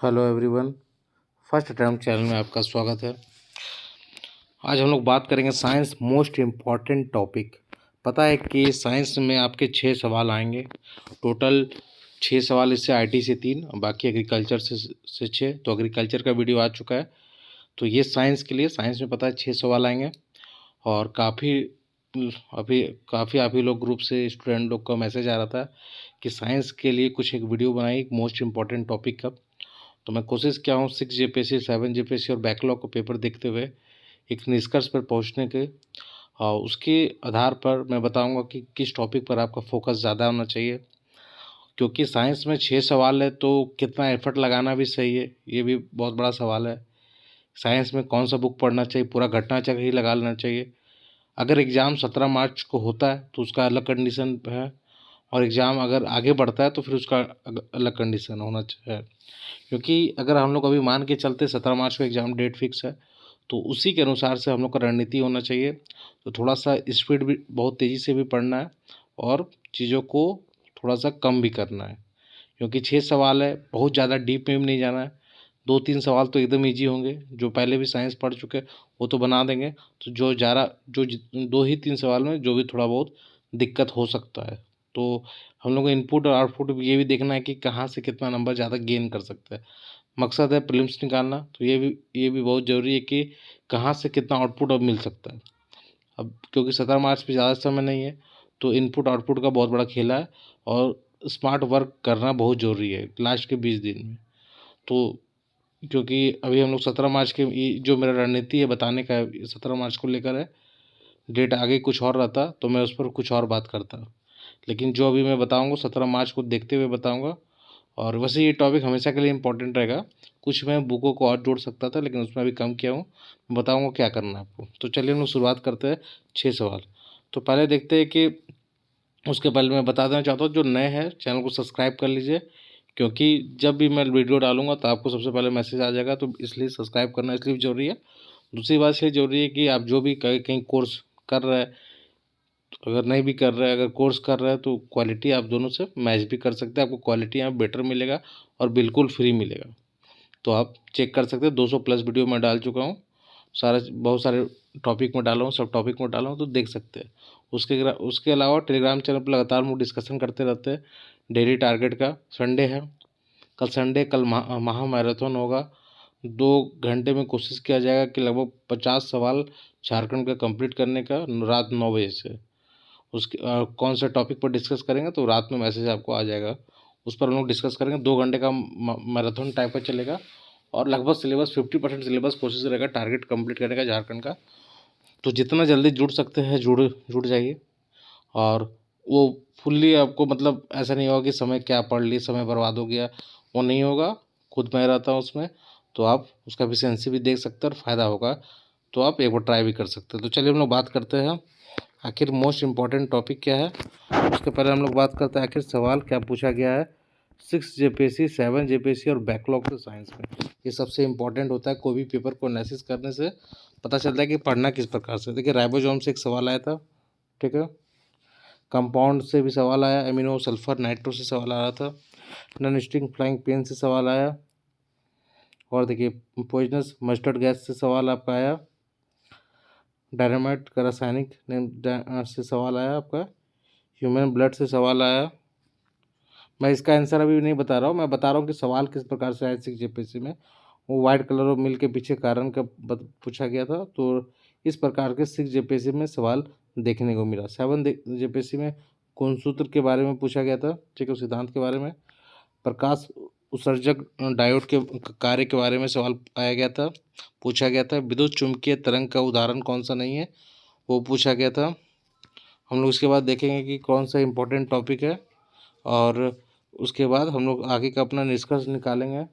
Hello everyone. First attempt channel में आपका स्वागत है। आज हम लोग बात करेंगे साइंस मोस्ट इम्पॉर्टेंट टॉपिक। पता है कि साइंस में आपके 6 सवाल आएंगे। टोटल 6 सवाल, इससे आईटी से 3, बाकी एग्रीकल्चर से 6। तो एग्रीकल्चर का वीडियो आ चुका है। तो ये साइंस के लिए, साइंस में पता है 6 सवाल आएंगे। और काफ़ी आप ही लोग ग्रुप से स्टूडेंट लोग का मैसेज आ रहा था कि साइंस के लिए कुछ एक वीडियो बनाई मोस्ट इम्पॉर्टेंट टॉपिक का। तो मैं कोशिश किया हूँ 6 जेपीएससी, 7 जेपीएससी और बैकलॉग को पेपर देखते हुए एक निष्कर्ष पर पहुँचने के। उसके आधार पर मैं बताऊँगा कि किस टॉपिक पर आपका फोकस ज़्यादा होना चाहिए। क्योंकि साइंस में 6 सवाल है तो कितना एफर्ट लगाना भी सही है, ये भी बहुत बड़ा सवाल है। साइंस में कौन सा बुक पढ़ना चाहिए, पूरा घटना चक्र ही लगा लेना चाहिए। अगर एग्ज़ाम 17 मार्च को होता है तो उसका अलग कंडीशन है, और एग्ज़ाम अगर आगे बढ़ता है तो फिर उसका अलग कंडीशन होना चाहिए। क्योंकि अगर हम लोग अभी मान के चलते 17 मार्च को एग्ज़ाम डेट फिक्स है, तो उसी के अनुसार से हम लोग का रणनीति होना चाहिए। तो थोड़ा सा स्पीड भी, बहुत तेज़ी से भी पढ़ना है और चीज़ों को थोड़ा सा कम भी करना है। क्योंकि 6 सवाल है, बहुत ज़्यादा डीप में भी नहीं जाना है। 2-3 सवाल तो एकदम ईजी होंगे, जो पहले भी साइंस पढ़ चुके वो तो बना देंगे। तो जो ज़्यादा, 2 ही 3 सवाल में जो भी थोड़ा बहुत दिक्कत हो सकता है, तो हम लोग को इनपुट और आउटपुट ये भी देखना है कि कहाँ से कितना नंबर ज़्यादा गेन कर सकते हैं। मकसद है प्रीलिम्स निकालना, तो ये भी बहुत ज़रूरी है कि कहाँ से कितना आउटपुट अब मिल सकता है। अब क्योंकि 17 मार्च पे ज़्यादा समय नहीं है, तो इनपुट आउटपुट का बहुत बड़ा खेला है और स्मार्ट वर्क करना बहुत ज़रूरी है लास्ट के 20 दिन में। तो क्योंकि अभी हम लोग 17 मार्च के, ये जो मेरा रणनीति है बताने का है, 17 मार्च को लेकर है। डेट आगे कुछ और रहता तो मैं उस पर कुछ और बात करता, लेकिन जो अभी मैं बताऊँगा 17 मार्च को देखते हुए बताऊँगा। और वैसे ये टॉपिक हमेशा के लिए इम्पोर्टेंट रहेगा। कुछ मैं बुकों को और जोड़ सकता था, लेकिन उसमें अभी कम किया हूँ। बताऊँगा क्या करना है आपको। तो चलिए हम लोग शुरुआत करते हैं। 6 सवाल। तो पहले देखते हैं कि, उसके पहले मैं बता देना चाहता हूँ जो नए हैं चैनल को सब्सक्राइब कर लीजिए। क्योंकि जब भी मैं वीडियो डालूंगा तो आपको सबसे पहले मैसेज आ जाएगा, तो इसलिए सब्सक्राइब करना इसलिए ज़रूरी है। दूसरी बात ये ज़रूरी है कि आप जो भी कहीं कहीं कोर्स कर रहे हैं, अगर नहीं भी कर रहे हैं, अगर कोर्स कर रहे हैं तो क्वालिटी आप दोनों से मैच भी कर सकते हैं। आपको क्वालिटी यहाँ बेटर मिलेगा और बिल्कुल फ्री मिलेगा। तो आप चेक कर सकते हैं। 200 प्लस वीडियो मैं डाल चुका हूँ, बहुत सारे टॉपिक में डाला हूँ, सब टॉपिक में डाला हूँ, तो देख सकते हैं। उसके अलावा टेलीग्राम चैनल पर लगातार हम लोग डिस्कशन करते रहते हैं। डेली टारगेट का संडे है, कल महा मैराथन होगा। 2 घंटे में कोशिश किया जाएगा कि लगभग 50 सवाल झारखंड का कंप्लीट करने का, रात 9 बजे से। उसके कौन सा टॉपिक पर डिस्कस करेंगे तो रात में मैसेज आपको आ जाएगा, उस पर हम लोग डिस्कस करेंगे। 2 घंटे का मैराथन टाइप का चलेगा, और लगभग सिलेबस 50% सिलेबस कोशिश रहेगा टारगेट कंप्लीट करने का झारखंड का। तो जितना जल्दी जुड़ सकते हैं जुड़ जाइए। और वो फुल्ली आपको, मतलब ऐसा नहीं होगा कि समय क्या पढ़ लिए, समय बर्बाद हो गया, वो नहीं होगा। खुद मैं रहता हूँ उसमें, तो आप उसका एफिशिएंसी भी देख सकते हैं और फ़ायदा होगा। तो आप एक बार ट्राई भी कर सकते हैं। तो चलिए हम लोग बात करते हैं आखिर मोस्ट इम्पॉर्टेंट टॉपिक क्या है। उसके पहले हम लोग बात करते हैं आखिर सवाल क्या पूछा गया है 6 जेपीएससी, 7 जेपीएससी और बैकलॉग से साइंस में। ये सबसे इम्पॉर्टेंट होता है। कोई भी पेपर को एनालिसिस करने से पता चलता है कि पढ़ना किस प्रकार से। देखिए, राइबोसोम से एक सवाल आया था, ठीक है। कंपाउंड से भी सवाल आया, एमिनो, सल्फर, नाइट्रो से सवाल आ रहा था। नॉन स्टिंग फ्लाइंग पेन से सवाल आया। और देखिए, पॉइजनस मस्टर्ड गैस से सवाल आपका आया। डायनामाइट का रासायनिक से सवाल आया आपका। ह्यूमन ब्लड से सवाल आया। मैं इसका आंसर अभी नहीं बता रहा हूँ, मैं बता रहा हूँ कि सवाल किस प्रकार से आया 6 जेपीएससी में। वो वाइट कलर और मिल के पीछे कारण का पूछा गया था। तो इस प्रकार के 6 जेपीएससी में सवाल देखने को मिला। 7 जेपीएससी में कौन सूत्र के बारे में पूछा गया था, ठीक है, सिद्धांत के बारे में। प्रकाश उत्सर्जक डायोड के कार्य के बारे में सवाल आया गया था, पूछा गया था। विद्युत चुम्बकीय तरंग का उदाहरण कौन सा नहीं है, वो पूछा गया था। हम लोग इसके बाद देखेंगे कि कौन सा इम्पोर्टेंट टॉपिक है, और उसके बाद हम लोग आगे का अपना निष्कर्ष निकालेंगे,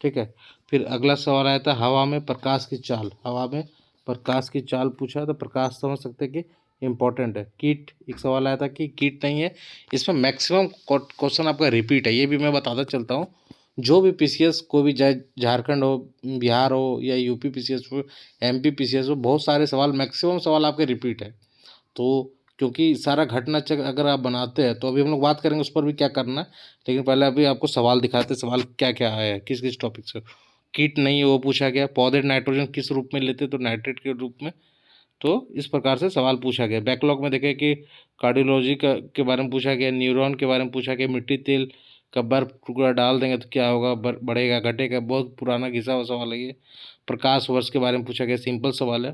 ठीक है। फिर अगला सवाल आया था हवा में प्रकाश की चाल। हवा में प्रकाश की चाल पूछा, तो प्रकाश समझ सकते हैं कि इम्पोर्टेंट है। कीट, एक सवाल आया था कि कीट नहीं है। इसमें मैक्सिमम क्वेश्चन आपका रिपीट है, ये भी मैं बताता चलता हूँ। जो भी पीसीएस, कोई भी चाहे झारखंड हो, बिहार हो, या यूपी पीसीएस हो, एमपी पीसीएस हो, बहुत सारे सवाल, मैक्सिमम सवाल आपके रिपीट है। तो क्योंकि सारा घटना चक्र अगर आप बनाते हैं तो अभी हम लोग बात करेंगे उस पर भी क्या करना है, लेकिन पहले अभी आपको सवाल दिखाते हैं सवाल क्या क्या आया है किस किस टॉपिक से। कीट नहीं है वो पूछा गया, पौधे नाइट्रोजन किस रूप में लेते तो नाइट्रेट के रूप में, तो इस प्रकार से सवाल पूछा गया। बैकलॉग में देखें कि कार्डियोलॉजी का के बारे में पूछा गया, न्यूरॉन के बारे में पूछा गया, मिट्टी तेल का बर्फ टुकड़ा डाल देंगे तो क्या होगा, बढ़ेगा घटेगा, बहुत पुराना घिसा हुआ सवाल है ये। प्रकाश वर्ष के बारे में पूछा गया, सिंपल सवाल है।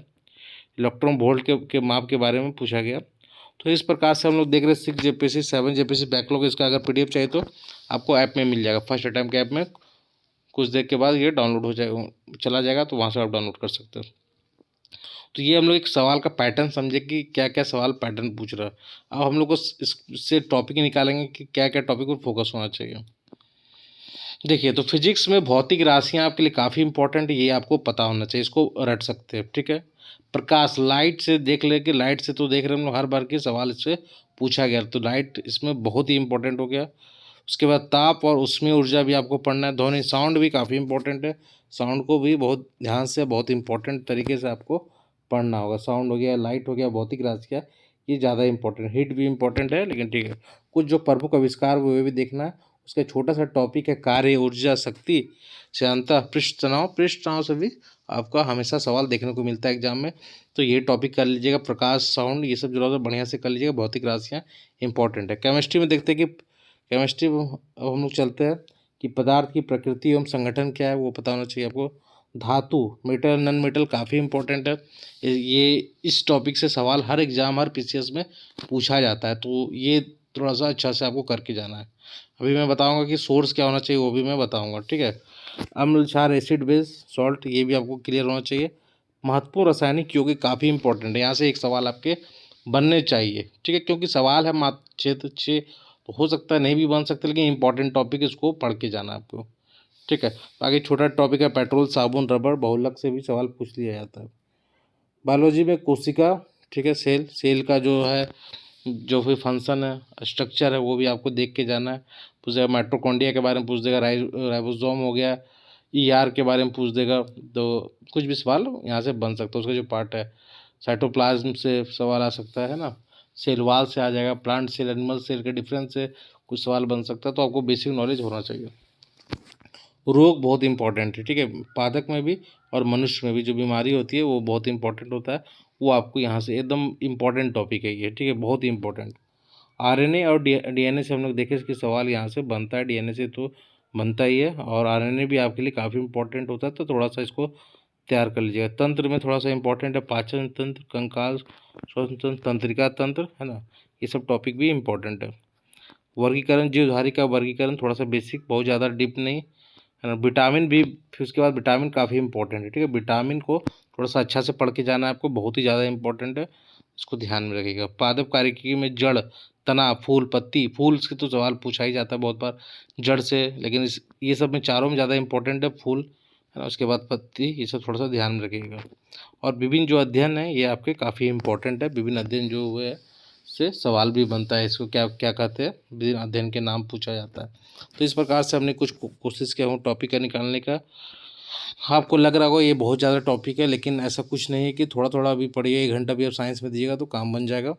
इलेक्ट्रॉन वोल्ट के माप के बारे में पूछा गया। तो इस प्रकार से हम लोग देख रहे हैं 6 जेपीएससी 7 जेपीएससी बैकलॉग। इसका अगर पीडीएफ चाहिए तो आपको ऐप में मिल जाएगा, फर्स्ट अटैम्प्ट के ऐप में कुछ देर के बाद ये डाउनलोड हो जाएगा, चला जाएगा, तो वहाँ से आप डाउनलोड कर सकते हो। तो ये हम लोग एक सवाल का पैटर्न समझे कि क्या क्या सवाल पैटर्न पूछ रहा है। अब हम लोग को इससे टॉपिक निकालेंगे कि क्या क्या टॉपिक पर फोकस होना चाहिए। देखिए, तो फिजिक्स में भौतिक राशियाँ आपके लिए काफ़ी इंपॉर्टेंट है, ये आपको पता होना चाहिए, इसको रट सकते हैं, ठीक है। प्रकाश, लाइट से देख ले कि लाइट से तो देख रहे हैं हम लोग, हर बार के सवाल इससे पूछा गया, तो लाइट इसमें बहुत ही इंपॉर्टेंट हो गया। उसके बाद ताप और ऊष्मीय ऊर्जा भी आपको पढ़ना है। ध्वनि, साउंड भी काफ़ी इंपॉर्टेंट है, साउंड को भी बहुत ध्यान से बहुत इंपॉर्टेंट तरीके से आपको पढ़ना होगा। साउंड हो गया, लाइट हो गया, भौतिक राशियाँ, ये ज़्यादा इंपॉर्टेंट। हीट भी इंपॉर्टेंट है, लेकिन ठीक है। कुछ जो प्रमुख आविष्कार हुए भी देखना है। उसका छोटा सा टॉपिक है कार्य, ऊर्जा, शक्ति से अंतः पृष्ठ तनाव। पृष्ठ तनाव से भी आपका हमेशा सवाल देखने को मिलता है एग्जाम में, तो ये टॉपिक कर लीजिएगा। प्रकाश, साउंड, ये सब जो बढ़िया से कर लीजिएगा। भौतिक राशियाँ इंपॉर्टेंट है। केमिस्ट्री में देखते हैं कि केमिस्ट्री अब हम लोग चलते हैं कि पदार्थ की प्रकृति एवं संगठन क्या है, वो पता होना चाहिए आपको। धातु, मेटल, नॉन मेटल काफ़ी इंपॉर्टेंट है। ये इस टॉपिक से सवाल हर एग्जाम, हर पीसीएस में पूछा जाता है, तो ये थोड़ा सा अच्छा से आपको करके जाना है। अभी मैं बताऊंगा कि सोर्स क्या होना चाहिए, वो भी मैं बताऊंगा, ठीक है। अम्ल, क्षार, एसिड, बेस, सॉल्ट, ये भी आपको क्लियर होना चाहिए। महत्वपूर्ण रासायनिक यौगिक काफ़ी इंपॉर्टेंट है, यहाँ से एक सवाल आपके बनने चाहिए, ठीक है, क्योंकि सवाल है मात्र क्षेत्र 6, तो हो सकता है नहीं भी बन सकते, लेकिन इंपॉर्टेंट टॉपिक इसको पढ़ के जाना है आपको, ठीक है। आगे छोटा टॉपिक है पेट्रोल, साबुन, रबड़, बहुलक से भी सवाल पूछ लिया जाता है। बायोलॉजी में कोशिका, ठीक है, सेल, सेल का जो है जो भी फंक्शन है, स्ट्रक्चर है, वो भी आपको देख के जाना है। पूछ देगा माइटोकॉन्ड्रिया के बारे में, पूछ देगा राइबोसोम हो गया, ईआर के बारे में पूछ देगा, तो कुछ भी सवाल यहाँ से बन सकता है। उसका जो पार्ट है साइटोप्लाज्म से सवाल आ सकता है ना, सेल वाल से आ जाएगा, प्लांट सेल, एनिमल सेल के डिफरेंस से कुछ सवाल बन सकता है, तो आपको बेसिक नॉलेज होना चाहिए। रोग बहुत इंपॉर्टेंट है, ठीक है, पादप में भी और मनुष्य में भी जो बीमारी होती है वो बहुत इंपॉर्टेंट होता है, वो आपको यहाँ से एकदम इंपॉर्टेंट टॉपिक है ये, ठीक है, बहुत ही इंपॉर्टेंट। आरएनए और डीएनए से हम लोग देखें कि सवाल यहाँ से बनता है, डीएनए से तो बनता ही है, और आरएनए भी आपके लिए काफ़ी इंपॉर्टेंट होता है, तो थोड़ा सा इसको तैयार कर लीजिएगा। तंत्र में थोड़ा सा इंपॉर्टेंट है, पाचन तंत्र, कंकाल, श्वसन तंत्र, तंत्रिका तंत्र, है ना, ये सब टॉपिक भी इंपॉर्टेंट है। वर्गीकरण, जीवधारी का वर्गीकरण थोड़ा सा बेसिक, बहुत ज़्यादा डीप नहीं, है ना। विटामिन भी, फिर उसके बाद विटामिन काफ़ी इंपॉर्टेंट है, ठीक है, विटामिन को थोड़ा सा अच्छा से पढ़ के जाना है आपको, बहुत ही ज़्यादा इंपॉर्टेंट है, इसको ध्यान में रखिएगा। पादप कार्यकी में जड़, तना, फूल, पत्ती, फूल से तो सवाल पूछा ही जाता है बहुत बार, जड़ से, लेकिन इस ये सब में चारों में ज़्यादा इंपॉर्टेंट है फूल, है ना, उसके बाद पत्ती, ये सब थोड़ा सा ध्यान में रखिएगा। और विभिन्न जो अध्ययन है ये आपके काफ़ी इंपॉर्टेंट है, विभिन्न अध्ययन जो हुए हैं से सवाल भी बनता है, इसको क्या क्या कहते हैं, विभिन्न अध्ययन के नाम पूछा जाता है। तो इस प्रकार से हमने कुछ कोशिश किया हूँ टॉपिक का निकालने का। आपको लग रहा होगा ये बहुत ज़्यादा टॉपिक है, लेकिन ऐसा कुछ नहीं है कि थोड़ा थोड़ा भी पढ़िए, 1 घंटा भी आप साइंस में दीजिएगा तो काम बन जाएगा।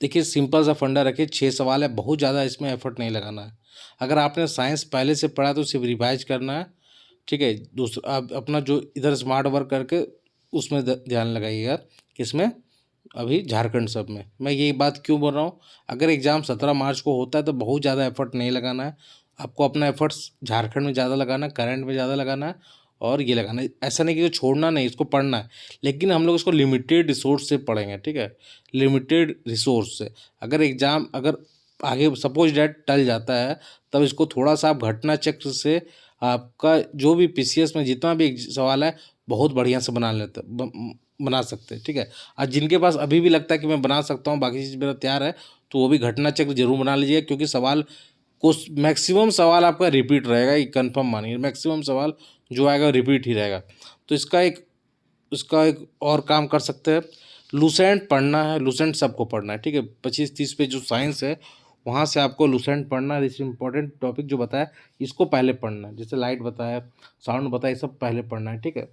देखिए, सिंपल सा फंडा रखिए, 6 सवाल है, बहुत ज़्यादा इसमें एफर्ट नहीं लगाना है। अगर आपने साइंस पहले से पढ़ा तो सिर्फ रिवाइज करना है, ठीक है। दूसरा आप अपना जो इधर स्मार्ट वर्क करके उसमें ध्यान लगाइएगा, किसमें, अभी झारखंड सब में। मैं यही बात क्यों बोल रहा हूँ, अगर एग्ज़ाम 17 मार्च को होता है तो बहुत ज़्यादा एफर्ट नहीं लगाना है, आपको अपना एफर्ट्स झारखंड में ज़्यादा लगाना है, करंट में ज़्यादा लगाना है, और ये लगाना है। ऐसा नहीं कि छोड़ना नहीं, इसको पढ़ना है, लेकिन हम लोग इसको लिमिटेड रिसोर्स से पढ़ेंगे, ठीक है, लिमिटेड रिसोर्स से। अगर एग्ज़ाम अगर आगे सपोज डैट टल जाता है, तब इसको थोड़ा सा आप घटना चक्र से आपका जो भी पीसीएस में जितना भी सवाल है बहुत बढ़िया से बना सकते हैं, ठीक है। आज जिनके पास अभी भी लगता है कि मैं बना सकता हूँ, बाकी चीज़ मेरा तैयार है, तो वो भी घटना चक्र जरूर बना लीजिएगा, क्योंकि सवाल को मैक्सिमम सवाल आपका रिपीट रहेगा, ये कंफर्म मानिए, मैक्सिमम सवाल जो आएगा रिपीट ही रहेगा। तो इसका एक और काम कर सकते हैं, लूसेंट पढ़ना है, लूसेंट सबको पढ़ना है, ठीक है। 25-30 पे जो साइंस है वहाँ से आपको लूसेंट पढ़ना है, इस इंपॉर्टेंट टॉपिक जो बताया इसको पहले पढ़ना है, जैसे लाइट बताया, साउंड बताया, सब पहले पढ़ना है, ठीक है।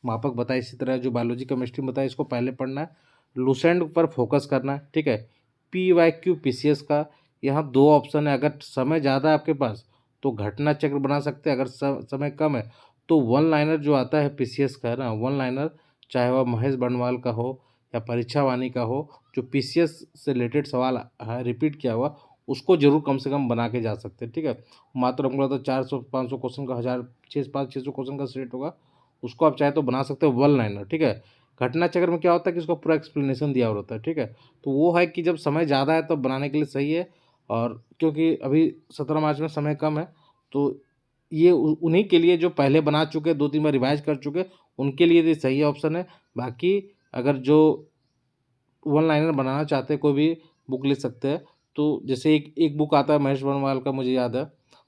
मापक बताया, इसी तरह जो बायोलॉजी केमिस्ट्री बताया इसको पहले पढ़ना है, लूसेंट पर फोकस करना है, ठीक है। PYQ PCS का यहाँ 2 ऑप्शन है, अगर समय ज़्यादा है आपके पास तो घटना चक्र बना सकते हैं, अगर समय कम है तो वन लाइनर जो आता है PCS का है ना, वन लाइनर, चाहे वह महेश बंडवाल का हो या परीक्षा वाणी का हो, जो PCS से रिलेटेड सवाल है रिपीट किया हुआ, उसको जरूर कम से कम बना के जा सकते हैं, ठीक है। मात्र हमको तो 400-500 क्वेश्चन का 1000-500-600 क्वेश्चन का सेट होगा, उसको आप चाहे तो बना सकते हो वन लाइनर, ठीक है। घटना चक्र में क्या होता है कि उसका पूरा एक्सप्लेनेशन दिया हुआ होता है, ठीक है। तो वो है कि जब समय ज़्यादा है तब बनाने के लिए सही है, और क्योंकि अभी 17 मार्च में समय कम है, तो ये उन्हीं के लिए जो पहले बना चुके, 2-3 बार रिवाइज कर चुके, उनके लिए ये सही ऑप्शन है। बाकी अगर जो वन लाइनर बनाना चाहते हैं, कोई भी बुक ले सकते हैं। तो जैसे एक एक बुक आता है महेश बंडवाल का, मुझे याद है,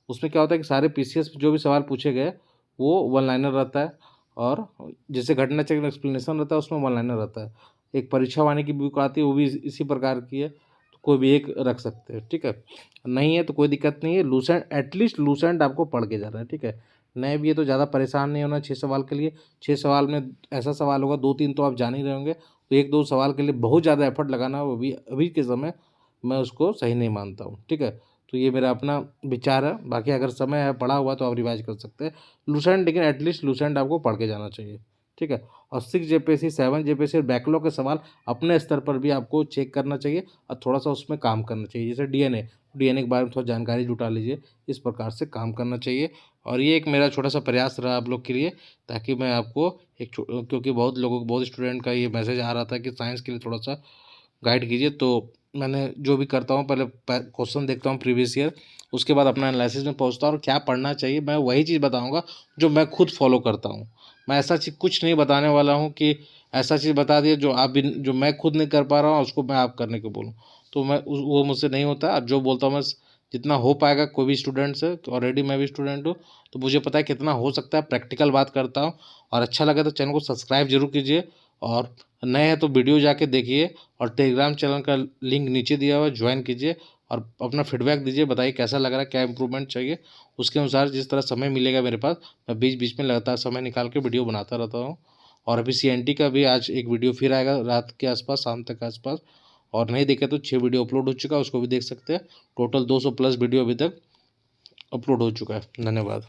उसमें क्या होता है कि सारे PCS जो भी सवाल पूछे गए वो वन लाइनर रहता है, और जैसे घटना चक्र एक्सप्लेनेशन रहता है उसमें वन लाइनर रहता है। एक परीक्षा वाणी की बुक आती है, वो भी इसी प्रकार की है, तो कोई भी एक रख सकते हैं, ठीक है। नहीं है तो कोई दिक्कत नहीं है, लूसेंट एटलीस्ट लूसेंट आपको पढ़ के जाना है, ठीक है। नहीं भी है तो ज़्यादा परेशान नहीं होना 6 सवाल के लिए। 6 सवाल में ऐसा सवाल होगा, 2-3 तो आप जान ही रहे होंगे, तो 1-2 सवाल के लिए बहुत ज़्यादा एफर्ट लगाना, वो भी अभी के समय मैं उसको सही नहीं मानता हूँ, ठीक है। तो ये मेरा अपना विचार है, बाकी अगर समय है पढ़ा हुआ तो आप रिवाइज कर सकते हैं लूसेंट, लेकिन एटलीस्ट लूसेंट आपको पढ़ के जाना चाहिए, ठीक है। और 6 JPSC 7 JPSC और बैकलॉग के सवाल अपने स्तर पर भी आपको चेक करना चाहिए और थोड़ा सा उसमें काम करना चाहिए। जैसे DNA के बारे में थोड़ा जानकारी जुटा लीजिए, इस प्रकार से काम करना चाहिए। और ये एक मेरा छोटा सा प्रयास रहा आप लोग के लिए, ताकि मैं आपको क्योंकि बहुत लोगों को, बहुत स्टूडेंट का ये मैसेज आ रहा था कि साइंस के लिए थोड़ा सा गाइड कीजिए, तो मैंने जो भी करता हूँ पहले क्वेश्चन देखता हूँ प्रीवियस ईयर, उसके बाद अपना एनालिसिस में पहुँचता हूँ और क्या पढ़ना चाहिए मैं वही चीज़ बताऊँगा जो मैं खुद फॉलो करता हूँ। मैं ऐसा चीज़ कुछ नहीं बताने वाला हूँ कि ऐसा चीज़ बता दिए जो आप भी, जो मैं खुद नहीं कर पा रहा हूँ उसको मैं आप करने को बोलूँ, तो मैं वो मुझसे नहीं होता। और जो बोलता हूँ मैं, जितना हो पाएगा कोई भी स्टूडेंट से, ऑलरेडी मैं भी स्टूडेंट हूँ तो मुझे पता है कितना हो सकता है, प्रैक्टिकल बात करता हूँ। और अच्छा लगे तो चैनल को सब्सक्राइब जरूर कीजिए, और नए हैं तो वीडियो जाके देखिए, और टेलीग्राम चैनल का लिंक नीचे दिया हुआ है, ज्वाइन कीजिए और अपना फीडबैक दीजिए, बताइए कैसा लग रहा है, क्या इंप्रूवमेंट चाहिए। उसके अनुसार जिस तरह समय मिलेगा मेरे पास, मैं बीच बीच में लगातार समय निकाल के वीडियो बनाता रहता हूँ। और अभी CNT का भी आज एक वीडियो फिर आएगा रात के आसपास, शाम तक के आसपास, और नहीं देखे तो 6 वीडियो अपलोड हो चुका है, उसको भी देख सकते हैं। टोटल 200 प्लस वीडियो अभी तक अपलोड हो चुका है। धन्यवाद।